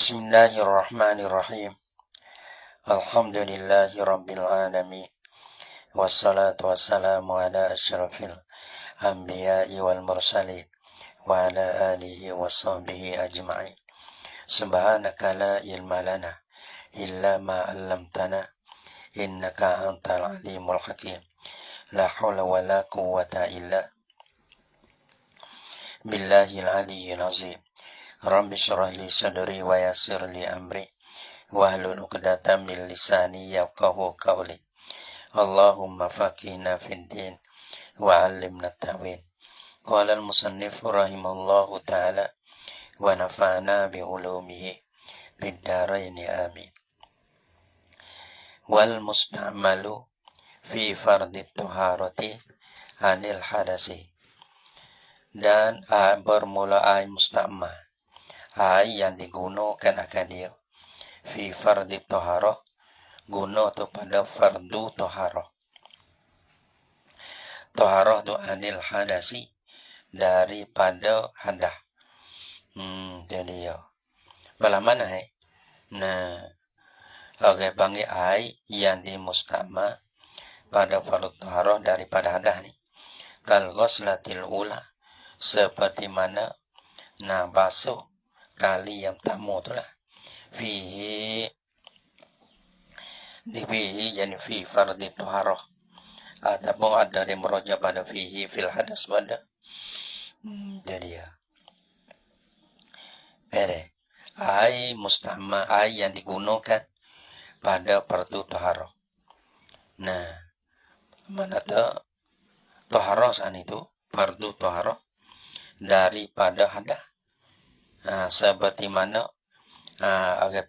Bismillahirrahmanirrahim. Alhamdulillahi rabbil alamin. Wassalatu wassalamu ala asyrafil anbiya'i wal mursalin wa ala alihi wa sahbihi ajma'in. Subhanaka la ilma lana illa ma 'allamtana innaka antal alimul hakim. La haula wa la quwwata illa billahil aliyyil azim. Rabbi syrah li sadri wa yassir li amri wahlul 'uqdatam min lisani yafqahu qawli. Allahumma faqihna fid din wa 'allimna at-ta'wil. Qala al-musannif rahimallahu ta'ala wa nafa'na bi ulumihi fid dharain amin. Wal musta'malu fi fardit taharati anil hadasi. Dan bermula musta'mal yang digunakan akan dia fi fardi taharah, guna tu pada fardu taharah. Taharah tu anil hadasi, daripada hadah. Jadi ya bala mana nah okay, panggil yang dimustama pada fardu taharah daripada hadah ni kal ghuslatil ula, seperti mana basuh kali yang pertama tu lah, fihi yani fi fardhi taharah, ataupun ada yang merujuk pada fihi fil hadas pada. Jadi ya mustahma yang digunakan pada fardu taharah. Nah, mana taharah san itu fardu taharah daripada hadas. Seperti mana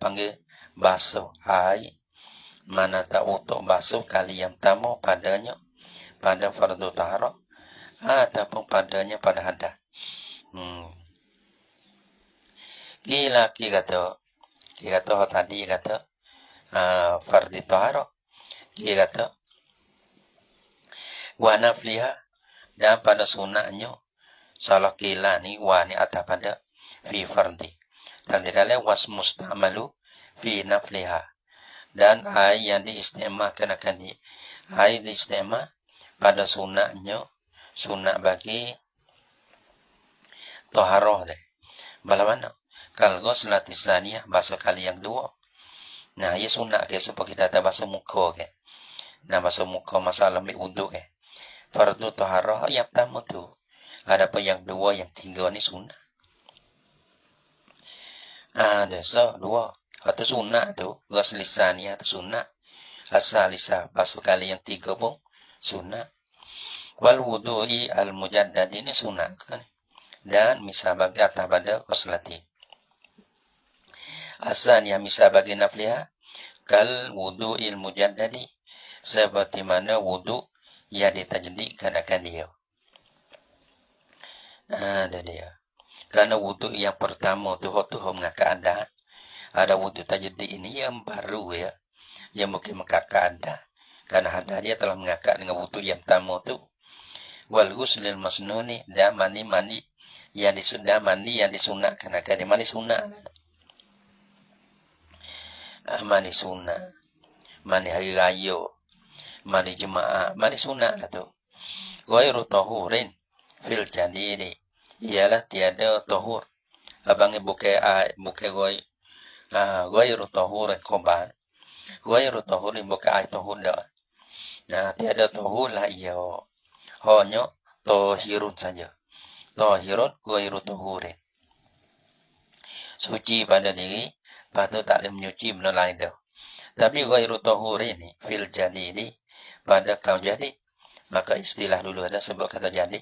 panggil basuh mana untuk basuh kali yang pertama padanya pada fardu taharah ataupun padanya pada hadas. Kita tadi kata fardu taharah, kita kata wa nafliha, dan pada sunatnya salah kila ni wa ni atas pada fi fardi, dan dikala was musta'malu fi nafliha, dan yang diistimakan akan diistimak pada sunatnya, sunat bagi taharah deh. Bagaimana? Kalau ghuslati tsaniyah, basuh kali yang dua. Nah, ia sunat ke supaya kita tak basuh muka ke. Nah, basuh muka masalah ambil wuduk ke. Fardu taharah yang pertama tu. Adapun yang dua, yang tiga ni sunat. So dua. Atau sunat tu, ghusl tsaniyah tu sunat. Asal lisah basuh kali yang tiga pun sunat. Wal wudu'i al-mujaddad ini sunat kan. Dan misal bagi atas pada ghuslati. Asal yang misal bagi nafliha kal wudu'il mujaddadi, seperti mana wudu' yang ditajdikan akan dia. Ada dia. Karena wudu yang pertama tu mengakak ada wudu tajdid ini yang baru ya, yang mungkin mengakak ada, karena ada dia telah mengakak dengan wudu yang pertama tu. Wal ghuslil masnuni, dan mandi yang disunatkan akan dia. Mandi sunat, mandi sunat, mandi hari raya, mandi jemaah, mandi sunat lah tu. Ghairu tahurin fil jadidi, ialah tiada tahur. Abang bukai ghairu tahurin khobar, ghairu tahurin bukai tahur dah. Nah, tiada tahur lah ia, hanya tahirun saja. Tahirun ghairu tahurin, suci pada diri, patut tak boleh menyuci benda lain dah. Tapi ghairu tahurin ni fil jadidi, pada kaum jadi, maka istilah dulu ada sebut kata jadi,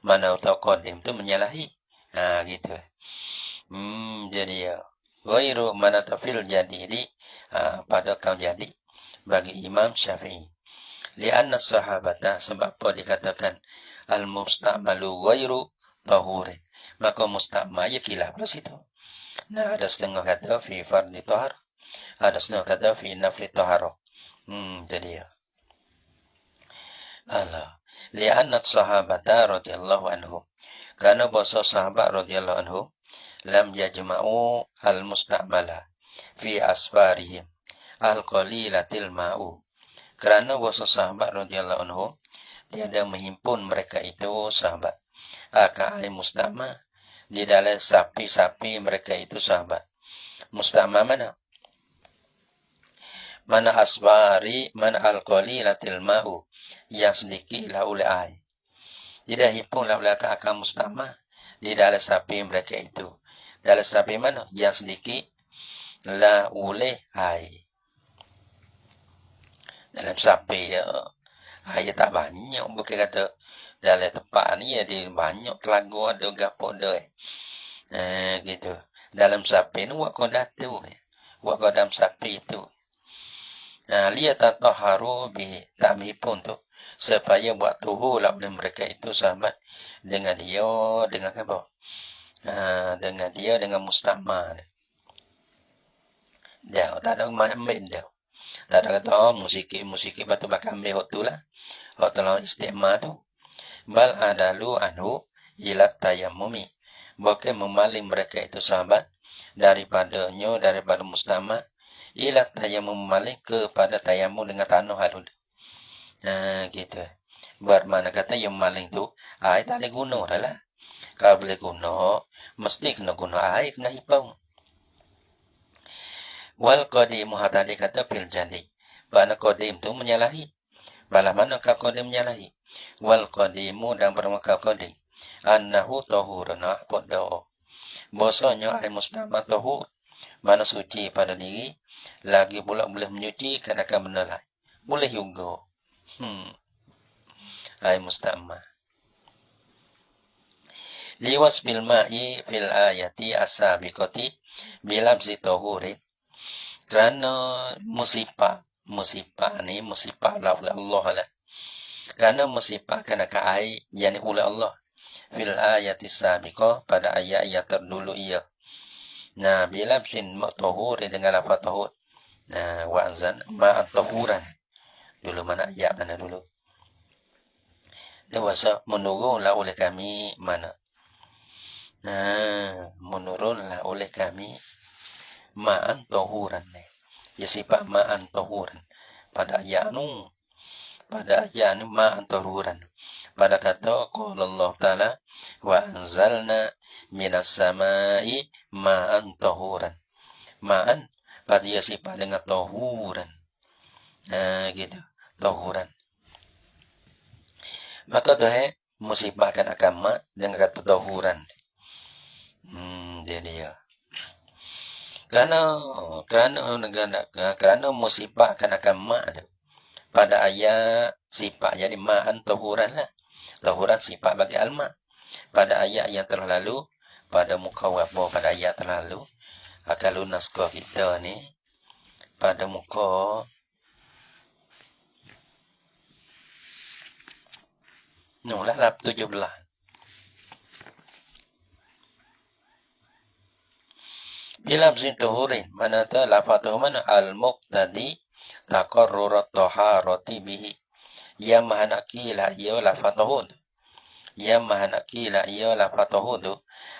mana tahu qadim tu menyalahi. Gitu. Jadi ya ghairu mana tafil jadidi, pada kaum jadi bagi Imam Syafi'i. Lianna sahabata, sebab apa dikatakan al-musta'malu ghairu tahurin, maka musta'mal ya khilaf pada situ. Nah, ada setengah kata fi fardi tahar, ada setengah kata fi nafli taharah. Jadi ya Allah. Li'anna sahabata radhiyallahu anhu, karena bahasa sahabat radhiyallahu anhu lam yajma'u al-mustamala fi asfarihim al-qalilatil ma'u. Kerana bahasa sahabat radhiyallahu anhu tiada menghimpun mereka itu sahabat akan air mustama di dalam sapi-sapi mereka itu sahabat. Mustama mana? Mana asbari, mana al-qalilatil ma'u, yang sedikit lah oleh air. Tidak himpun lah oleh akan mustama di dalam sapi mereka itu. Dalam sapi mana? Yang sedikit lah oleh air. Dalam sapi ya, air tak banyak. Bukan kata dalam tempat ni ya, dia banyak telaga ada, gapo ada. Gitu. Dalam sapi ni buat kodat tu. Buat kodam sapi tu. Lihat tatahharu bi tamhipun tu supaya buat tuhu lah oleh mereka itu sahabat dengan dia dengan apa? Dengan dia dengan mustama. Dia tak ada main dia. Tak ada kata musik batu bakam be tu lah. Hotel istimewa tu. Bal adalu anhu ila tayammumi. Bukan memaling mereka itu sahabat daripada mustama ila tayamum malik kepada tayamum dengan tanah halus. Gitu. Bermakna kata yang maling tu air tak boleh guna dah lah. Kalau boleh guna, mesti kena guna air, kena hipau. Wal qadim tadi kata fil jadi. Makna qadim tu menyalahi. Balah mana kau qadim menyalahi? Wal qadimu dan bermakna qadim. Annahu tahurun podo. Bosanya air mustama tahur. Mana suci pada diri, lagi pula boleh menyucikan akan benda lain. Boleh juga. Air mustama. Liwas bil ma'i fil ayati as-sabiqati bilabzi tahurin. Kerana musibah ni musibah Allah lah. Kerana musibah kena ke air yang oleh Allah. Fil ayati as-sabiqah pada ayat yang terdulu ia. Nah, bila sin tahur dengan lafaz tahur. Nah, wa anzan ma'an tahuran. Dulu mana ayat mana dulu? Dia wasa menurunlah oleh kami mana? Nah, menurunlah oleh kami ma'an tahuran. Ya sifat ma'an tahuran. Pada ayat nu ma'an tahuran. Pada kata qala Allah Ta'ala wa anzalna minas samai ma'an tahuran. Ma'an pada ia sifat dengan tahuran. Gitu. Tahuran. Maka tu musibahkan akan ma' dengan kata tahuran. Dia. Kerana musibahkan akan ma' pada ayat sifat jadi ma'an tahuran lah. Tahuran sifat bagi alma. Pada ayat yang terlalu, pada muka wabah pada ayat terlalu, kalau naskah kita ni, pada muka lap 17. Bila bzin tahurin, mana tu lafatuh mana al-muqtadi taqarrurat taharati bihi. Yang mahanaki ia lafatuh. Yang mahanaki ia lafatuh tu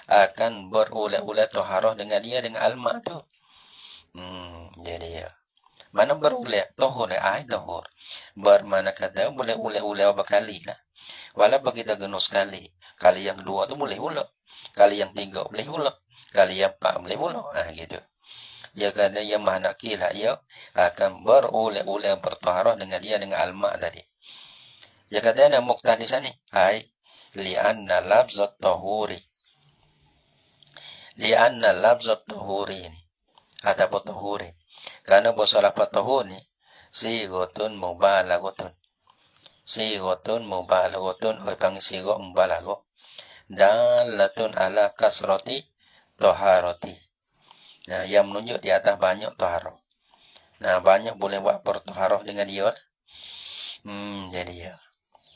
akan berulat-ulat taharah dengan dia dengan alma tu. Jadi ya. Mana berulat tahur ai tahur. Bermakna kata boleh ulat-ulat berkali lah. Walaupun kita guna sekali. Kali yang kedua tu boleh ulat. Kali yang tiga boleh ulat. Kali yang empat boleh ulat. Gitu. Ya kerana yang mahanaki ia akan berulat-ulat bertaharah dengan dia dengan alma tadi. Ya kata ada muqtah di sana. Hai. Li'anna labzat tahuri. Li'anna labzat tahuri ini. Ataupun tahuri. Karena bahasa lafaz tahur ni. Sigotun mubalagotun. Sigotun mubalagotun. Oleh panggil sigot mubalagoh. Dalatun ala kasrati taharati. Nah, yang menunjuk di atas banyak taharah. Nah, banyak boleh buat bertaharah dengan dia. Jadi ya.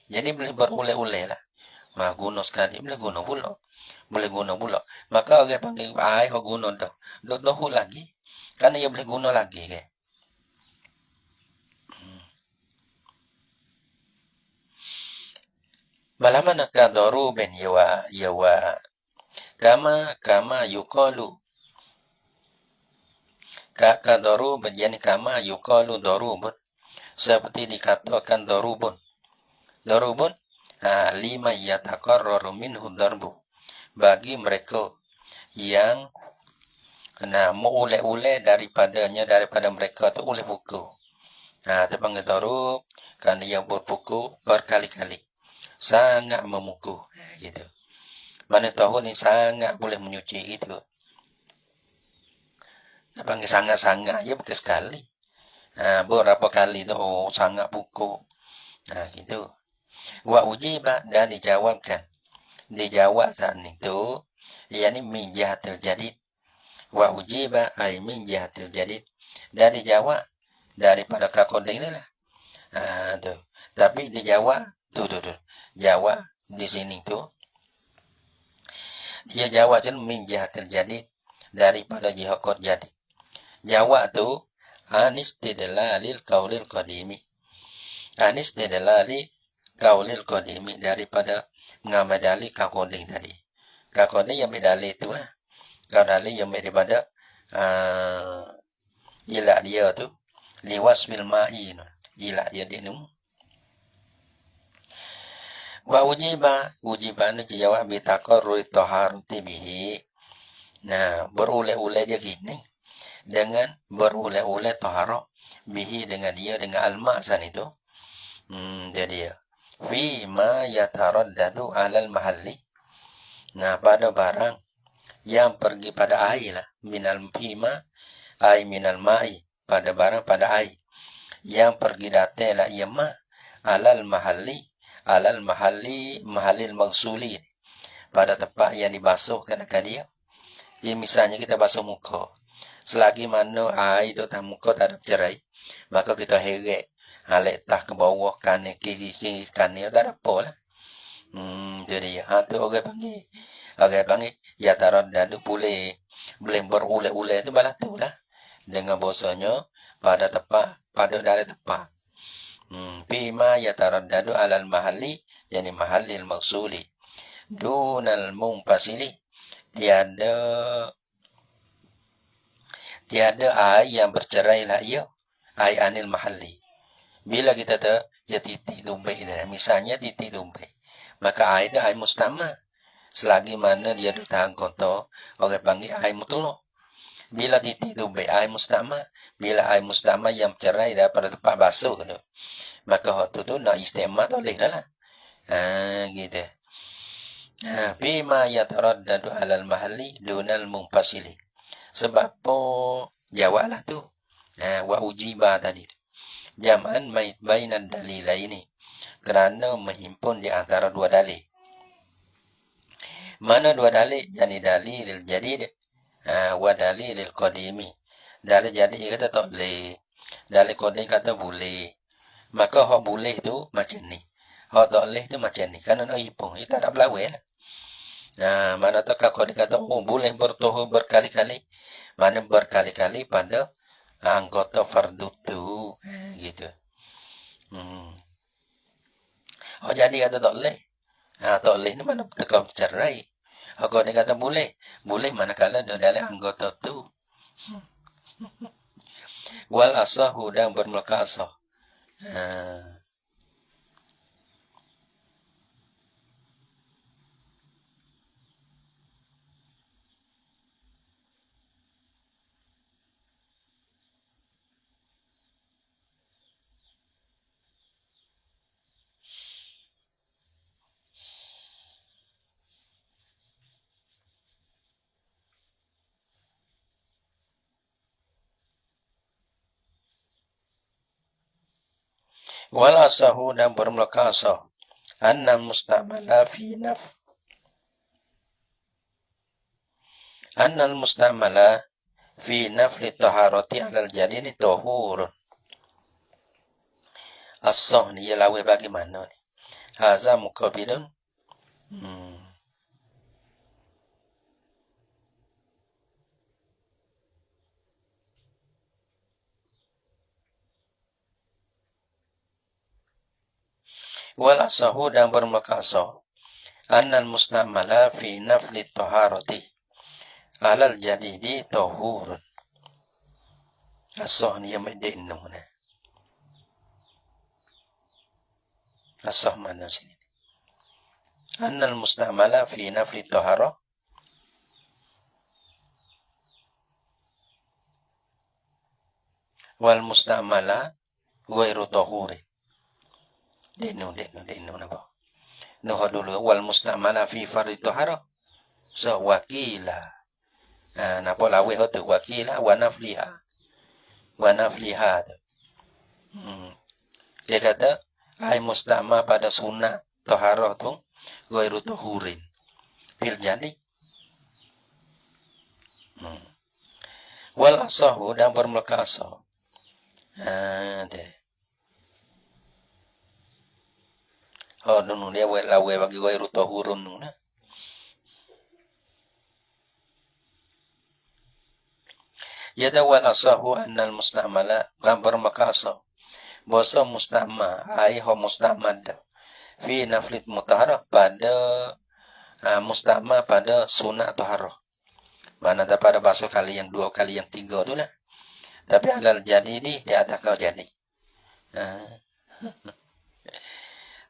Jadi boleh berulet-ulet lah. Guna sekali. Boleh guna pula. Maka orang panggil air kau guna dah. Dah lagi. Karena ia boleh guna lagi ke. Bagaimana kadaru ben yawa Kama yuqalu. Ka darub yani kama yuqalu darubun. Seperti dikatakan darubun. Darubun lima yataqarraru minhu darbu. Bagi mereka yang mengulek-ulek daripada mereka tu oleh pukul. Terpanggil darub kerana ia berpukul berkali-kali. Sangat memukul. Gitu. Mana tahu ni sangat boleh menyuci itu. Terpanggil sangat-sangat. Ya bukan sekali. Berapa kali tu sangat pukul. Gitu. Wa ujiba dan dijawabkan. Dijawab saat itu. Yani min jahatil jadid. Wa ujiba ay min jahatil jadid. Dan dijawab daripada kakoding ni lah. Tu. Tapi dijawab tu. Jawab di sini tu. Dia jawab tu min jahatil jadid. Daripada jihad kod jadid. Jawab tu anistidlalil qaulil qadimi. Anistidlalil qaulil qadimi daripada mengambil dalil kakoding tadi. Kakoding yang berdalil tu lah. Kalau dalil yang daripada ilak dia tu liwasmil ma'i, ilak dia ni. Wa ujiba ni jawab bi taqarrur taharati bihi. Berulek-ulek dia gini dengan berulek-ulek taharah bihi dengan dia dengan al-ma' san itu. Jadi fi ma yataraddadu 'alal mahalli. Pada barang yang pergi pada air lah. Minal fima ay minal ma'i, pada barang pada air yang pergi datang lah ia ma alal mahalli mahallil maghsuli, pada tempat yang dibasuhkan akan dia. Jadi misalnya kita basuh muka, selagi mana air tu tak muka tak ada cerai, maka kita heret letak ke bawah kanan kiri kanan tak ada apa lah. Jadi tu orang panggil ya taraddadu boleh berulek-ulek tu balas tu lah. Dengan bahasanya pada tempat, pada dari tempat. Bima yataraddadu alal mahalli, yani mahallil maghsuli. Dunal munfasili, tiada air yang bercerai lah ia, air anil mahalli. Bila kita ya titik tumbai, misalnya titik tumbai, maka air itu air mustama. Selagi mana dia tahan kotor, orang panggil air mutuluk. Bila titik tumbai air mustama, bila air mustama yang bercerai daripada tempat basuh tu, maka waktu tu nak istimewa tu boleh dah lah. Gitu. Bima yataraddadu alal mahalli dunal munfasili. Sebab apa jawablah tu. Wa ujiba tadi. Jam'an bainan dalilaini. Kerana menghimpun di antara dua dalil. Mana dua dalil? Jadi dalil jadid wa dalil qadimi. Dalil jadid kata tak boleh. Dalil qadim kata boleh. Maka hak boleh tu macam ni. Hak tak boleh tu macam ni. Kerana nak himpun. Kita tak berlawan lah. Mana tak qadim kata boleh bertuhur berkali-kali. Mana berkali-kali pada anggota fardu tu. Gitu. Hak jadi kata tak boleh. Tak boleh ni mana tekam cerai. Aku ni kata boleh. Boleh manakala dalam anggota tu. Wal asahu dan bermulaka asah. Wal asahu dan bermulaka asah. Anna mustamala fi naf. Anna mustamala fi nafli taharati alal jadini tahurun. Asah ni ialah bagaimana ni? Haza muqabilun. Wal asahu dan bermulaka asah. annal mustamala fi nafli taharati alal jadidi tahurun. Asah ni yang medin nuna. Asah mana sini? Annal mustamala fi nafli tahara wal mustamala ghairu tahuri. Denu napa? Nuh dulu wal mustamala fi fardhi tahara sawakila. Napa lawe hotu wakila wa nafliha. Dia kata ai mustama pada sunnah taharah tu ghairu tahurin fil jadi. Wal asahu dan bermuka asah. Deh. Oh, nunu dia lawe bagi ghairu tahurun nuna. Yadawal asahu annal mustamala gambar makasa boso mustama ai ho mustamad fi naflit mutahharah pada mustama pada sunat taharah. Mana ada pada bahasa kali yang 2 kali yang 3 tu lah. Tapi alal jadi ni dia ada kau jadi.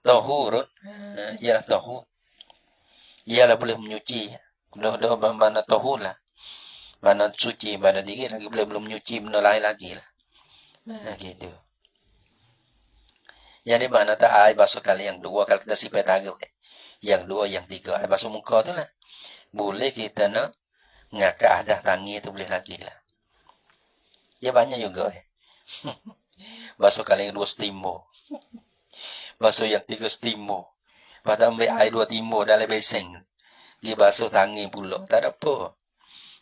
Tahurun ya tahur. Ialah boleh menyuci. Dah mana tahur lah. Mana suci pada diri lagi belum nyuci benda lain lagi lah. Gitu. Jadi mana tak air basuh kali yang 2 kalau kita sifat taruh. Yang 2, yang 3 air basuh muka tu lah. Boleh kita nak ngakak dah tangi tu boleh lagi lah. Ya banyak juga. Basuh kali yang 2 stimbo. Basuh yang 3 stimbo. Pada ambil air 2 timbo dalam beseng. Dia basuh tangi pula. Tak ada apa.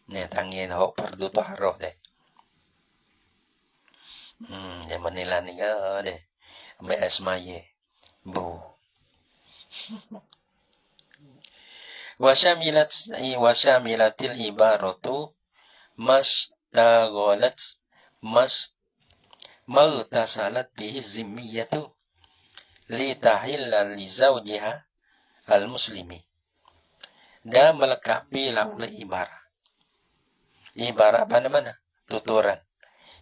Ni tangi hok fardu taharah deh. Yang menilai ni deh. Ambil asmaye. Bu. Wasyamilatil ibaratu mashtaghalat martasalat bihi zimmiyatu li tahilla li zawjiha al-muslimi. Dan melengkapi oleh ibarat mana-mana tuturan.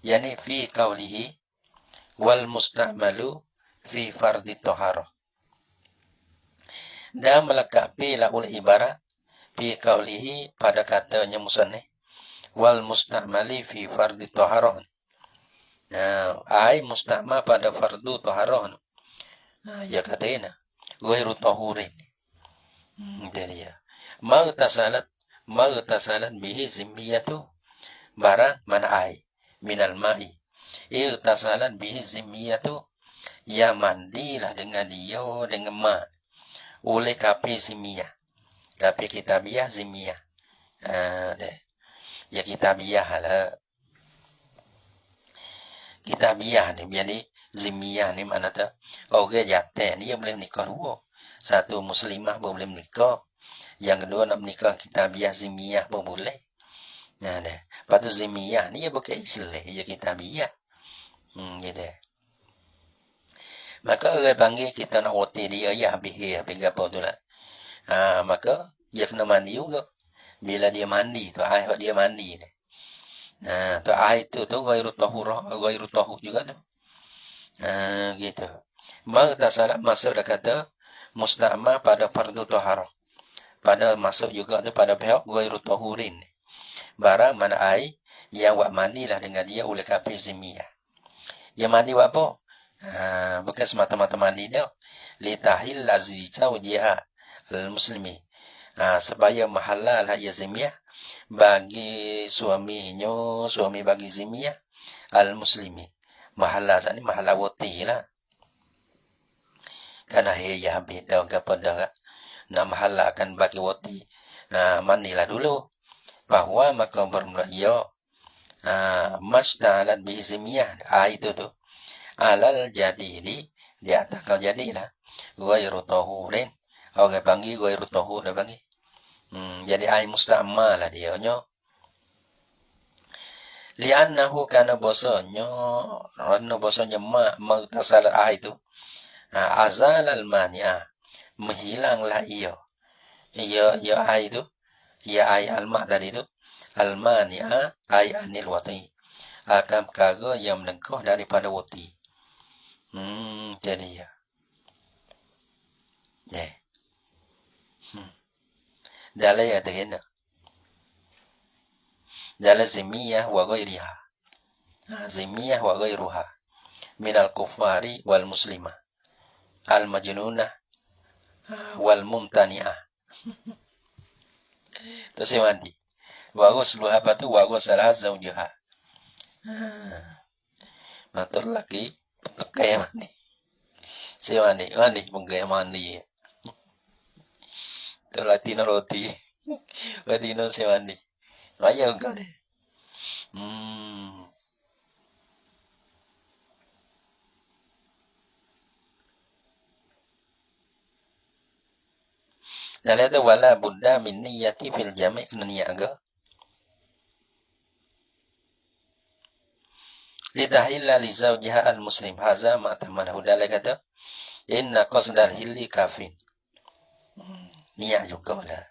Yani fi qawlihi wal musta'malu fi fardhi taharah. Dan melengkapi oleh ibarat fi qawlihi pada katanya musannif wal musta'mali fi fardhi taharah. Ai musta'ma pada fardu taharah. Ya katanya ghairu tahurin. Dia Magtasalat bihi zimmiyatu barang mana ai minal ma'i. Irtasalat bihi zimmiyatu ya mandilah dengan dia dengan ma oleh kapi zimmiyah. Kapi kitabiah zimmiyah. Ya kitabiah lah. Kitabiah ni jadi zimmiyah ni mana tu? Orang jatuh ni yang boleh nikah dua. Satu muslimah boleh menikah. Yang kedua nak menikah kitabiah zimmiyah pun boleh. Nah dah. Lepas tu zimmiyah ni dia bukan Islam, dia kitabiah. Gitu. Maka orang panggil kita nak roti dia ya habis apa tu lah. Maka dia kena mandi juga. Bila dia mandi tu air dia mandi dah. Tu air tu ghairu tahur juga tu. Gitu. Maka tak salah masuk dah kata musta'ma pada fardu taharah. Pada masuk juga tu pada pihak ghairu tahurin. Barang mana air yang wak mandi lah dengan dia oleh kafir zimmiyah. Yang mandi wak apa? Bukan semata-mata mandi dah. Litahil azizah wajihah al-muslimi. Supaya mahalal ya zimmiyah bagi suami bagi zimmiyah al-muslimi. Mahalal saat ni mahalal wati lah. Karena ya habis dah kepada nak mahalalkan bagi wati. Mandilah dulu. Bahawa maka bermula ya masdalan bi zimmiyah. Itu tu. Alal jadidi di atas kau jadilah. Ghairu tahurin. Orang panggil ghairu tahur dah panggil. Jadi ai musta'ma lah dia nyo. Li'annahu kana bosonyo magtasal ai tu. Azal al-mania. Menghilanglah ia Iya ai itu. Iya ai alma tadi itu. Almani'a ai anil wati. Akan kago yang menengkoh daripada wati. Jadi ya. Ya. Dalai ya tegena. Dalai zimiyah wa ghairiha. Zimiyah wa ghairuha. Minal kufari wal muslimah. Al majnunah wal mumtani'ah. Terus yang mandi. Wago seluruh apa tuh? Wago salah zaujaha. Matur lagi. Kayak mandi. Si mandi. Mandi. Penggaya mandi. Itu Latino roti. Latino si mandi. Ayo enggak deh. Dalil wala budda min niyati fil jami' kena niat ke? Lidahilla li zawjiha al muslim haza ma tamanahu dalil kata inna qasdal hilli kafin. Niat juga lah.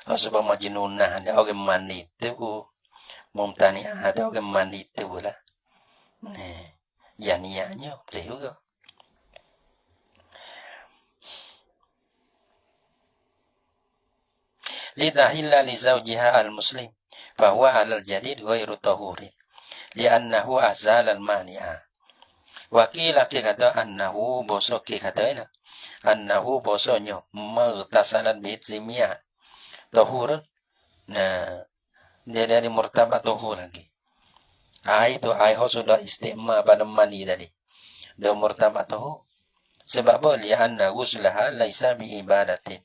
Sebab majnunah ada orang mandi itu mumtani ada orang mandi itu lah. Ya niatnya boleh juga. Lidahilla li zawjiha al muslim fahuwa alal jadid ghairu tahurin li'annahu azal al mani'a. Wakila ki kata annahu bosok ki kata ina annahu bosonyo magtasalan bit zimiyah tahurun. Nah, dia dari murtaba tahur lagi. Itu ho sudah istimma pada mani tadi. Do murtaba tahur. Sebab boleh anna guslaha laisa bi ibadatin.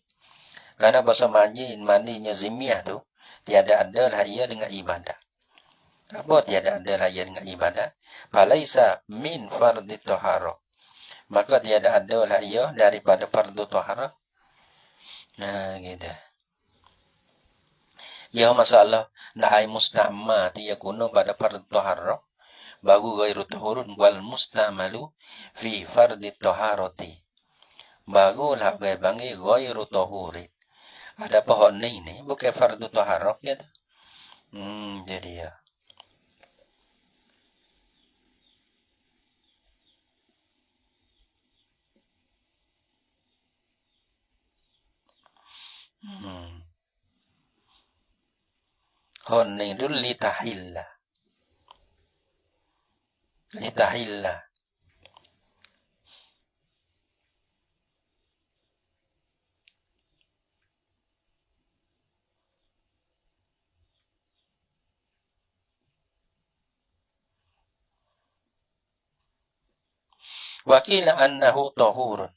Karena bahasa mandinya zimiyah tu tiada ada lah ia dengan ibadah. Apa tiada ada lah ia dengan ibadah? Falaisa min fardhi taharah. Maka tiada ada lah ia daripada fardu taharah. Nah, gitu. Ya masalah nahai musta'ma tu yakunu pada fardu taharah. Bagu ghairu tahurun wal musta'malu fi fardhi taharati. Bagu lah gai bangi ghairu tahurin. Ada pohon ini bukan fardu taharah ya. Jadi ya. Hon itu litahilla. Litahilla. Wakila annahu tahurun.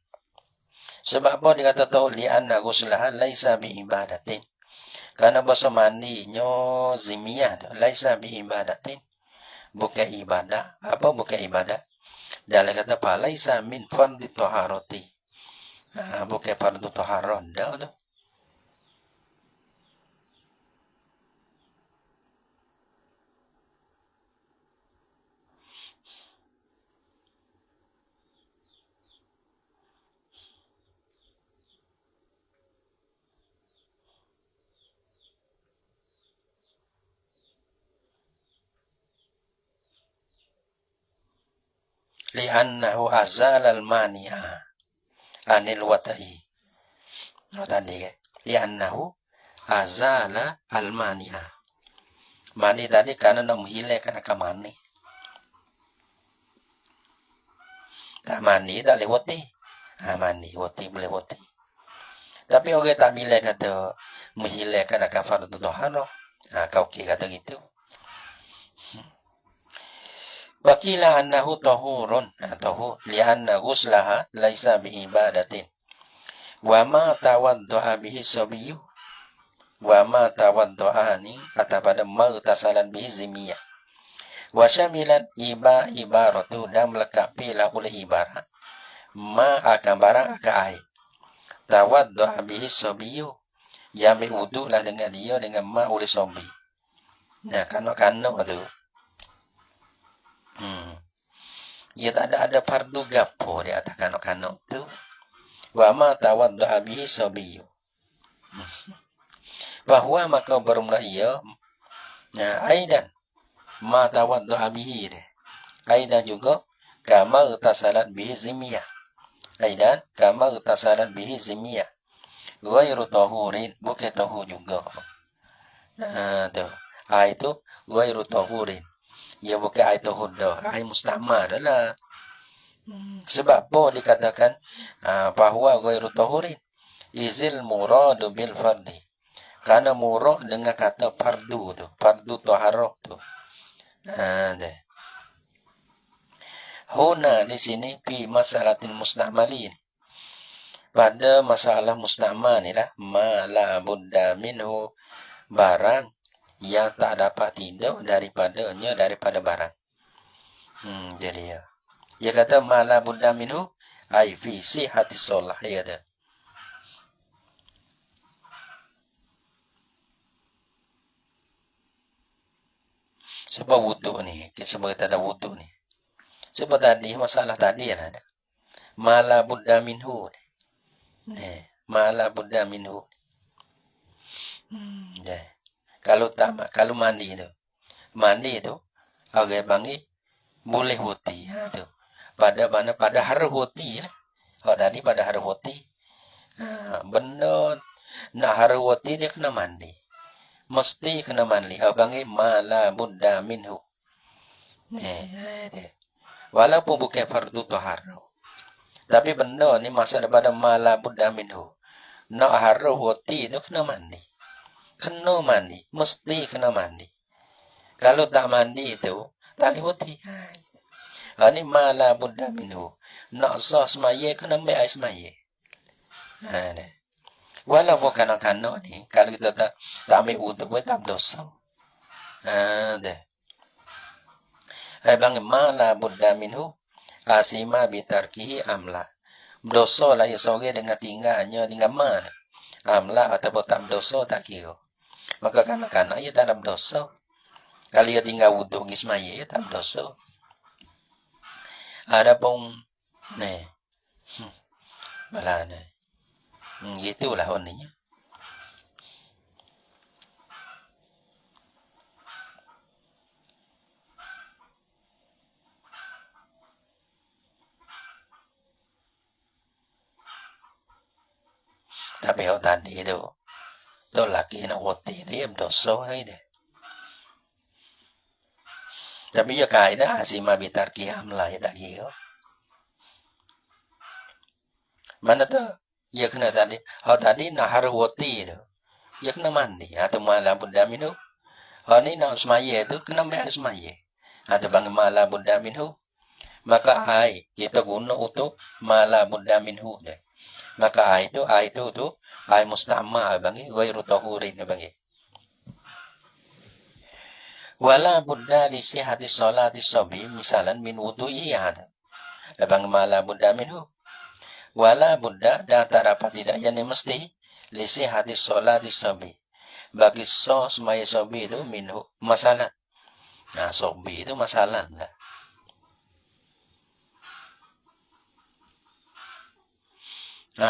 Sebab apa dikata tahur li'anna ghuslaha laisa bi ibadatin. Karena bahasa mandinya zimiyah laisa bi ibadatin. Bukan ibadah. Apa bukan ibadah? Dalam kata apa? Laisa min fardhi taharati. Bukan fardu taharah. Dah tu. Li'annahu azal al-mani'a anil wata'i. Tadi ke? Li'annahu azala al-mani'a. Mani tadi karena nak menghilangkan akamani. Tak mani tak lewati. Mani wati boleh wati. Tapi orang tak bila kata menghilangkan akam fardu taharah. Kau kata gitu. Wakila annahu tahurun. Tahur li'anna ghuslaha laisa bi ibadatin. Wa ma tawaddu'a bihi sabiyu. Wa ma tawaddu'a ni kata pada maghtasalan bihi zimiyah. Wa syamilan ibaratu dan melengkapi lah oleh ibarat ma akan barang akan air. Tawaddu'a bihi sabiyu, yang berwuduk lah dengan dia dengan ma oleh sobi. Nah, kanak-kanak tu dia tak ada fardu gapo di atas kanak-kanak tu. Wa ma tawaddu'a bihi sabiyu, bahwa maka bermula ia. Nah, aidan ma tawaddu'a bihi dia. Aidan juga kama tasalat bihi zimiyah. Aidan kama tasalat bihi zimiyah. Ghairu tahurin, bukan tahu juga. Nah, tu. Itu ghairu tahurin. Ya bukan air tahun dah. Air mustamar adalah. Sebab apa dikatakan bahawa ghairu tahurin? Izil muradu bil fardi. Karena murad dengan kata fardu tu. Fardu taharah tu. Huna di sini fi masalatin musta'malin. Pada masalah musta'mal ni lah, ma la budda minhu, barang yang tak dapat tidak daripadanya daripada barang. Jadi ya. Dia kata ma la budda minhu ai fi sihhati shalah, dia kata. Sebab wuduk ni, sebab kita ada wuduk ni. Sebab tadi masalah tadi lah ada. Ma la budda minhu. Mala Buddha minhu. Kalau mandi tu agak bangi boleh huti tu. Pada hari huti lah. Tadi pada hari huti. Benar nak hari huti dia kena mandi. Mesti kena mandi. Bangi mala Buddha minhu. Walaupun bukan fardu taharah. Tapi benda ni masa daripada mala Buddha minhu. Nak haruh hoti tu kena mandi. Kena mandi. Mesti kena mandi. Kalau tak mandi tu, tak boleh hoti. Ini mala Buddha minhu. Nak sah semaya, kena ambil air semaya. Walaupun kanak-kanak ni, kalau kita tak ambil wudhu pun tak berdosa. Bang mala Buddha minhu. Asima bitarkihi amla. Berdosa lah ya seorang dengan tinggalnya dengan mana. Amla ataupun tak berdosa tak kira. Maka kanak-kanak ia tak ada berdosa. Kalau ia tinggal wuduk pergi semaya, ia tak berdosa. Adapun ni. Malah ni. Gitulah orangnya. Tapi tadi tu laki nak wati dia berdosa lagi dia. Tapi ya kaidah asima bitarki hamlah ya tak kira. Mana tu? Ya kena tadi. Tadi nak haru wati tu. Ya kena mandi. Atau malam Buddha minhu. Ni nak semaya tu kena ambil semaya. Atau bang malam Buddha minhu. Maka air kita guna untuk malam Buddha minhu dia. Maka air tu air musta'mal bangi ghairu tahurin bangi. Wala Buddha li sihhati sholati sabi misalan min wudu'i hada. Bang mala Buddha minhu. Wala Buddha dan tak dapat tidak yang mesti li sihhati sholati sabi. Bagi semaya sabi itu minhu masalah. Nah, sabi itu masalah lah.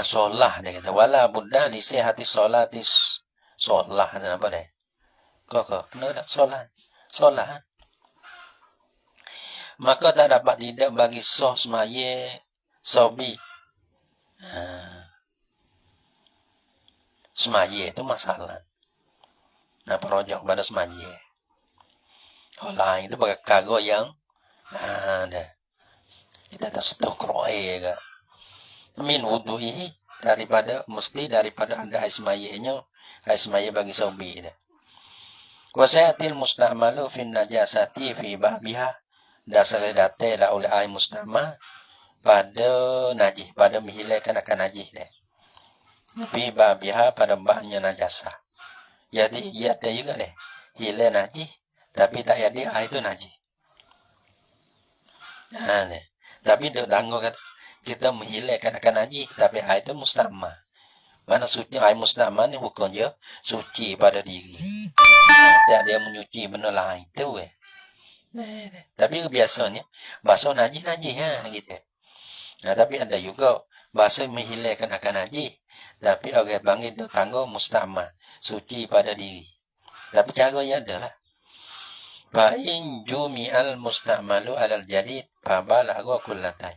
Solah dia kata wala Buddha li sihhati sholatis solah ada apa dia? Kok kena tak solah. Maka tak dapat tidak bagi sah semaya sobi. Semaya itu masalah. Nah, perojok pada semaya. Lain itu bagi kago yang ada. Kita tak stok roe ke. Min wuduhi mesti daripada anda ismayahnya ismayah bagi sobi dia. Wasayatil musta'malu fin najasati fi babiha dasar date la oleh air musta'mal pada najis pada menghilangkan akan najis dia. Fi babiha pada mbahnya najasa. Jadi ya ada juga deh. Hilang najis tapi tak jadi itu najis. Nah, nih. Tapi dok tangguh kata kita menghilangkan akan najis tapi itu mustama. Mana suci air mustama ni hukumnya suci pada diri. Nah, dia menyuci benda lain tu Nah, tapi biasanya basuh najis ha gitu. Nah, tapi ada juga basuh menghilangkan akan najis. Tapi orang bangit dok tangguh mustama, suci pada diri. Tapi caranya adalah Fa'in jumi'al musta'malu alal jadid Fabalagha kullatai.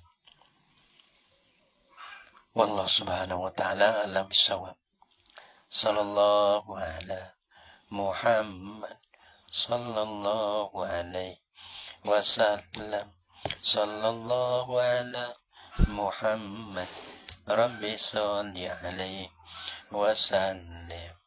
Wallahu subhanahu wa ta'ala alam bisawab. Sallallahu ala Muhammad Sallallahu alaihi wasallam. Sallallahu ala Muhammad Rabbi salli alaihi wasallam.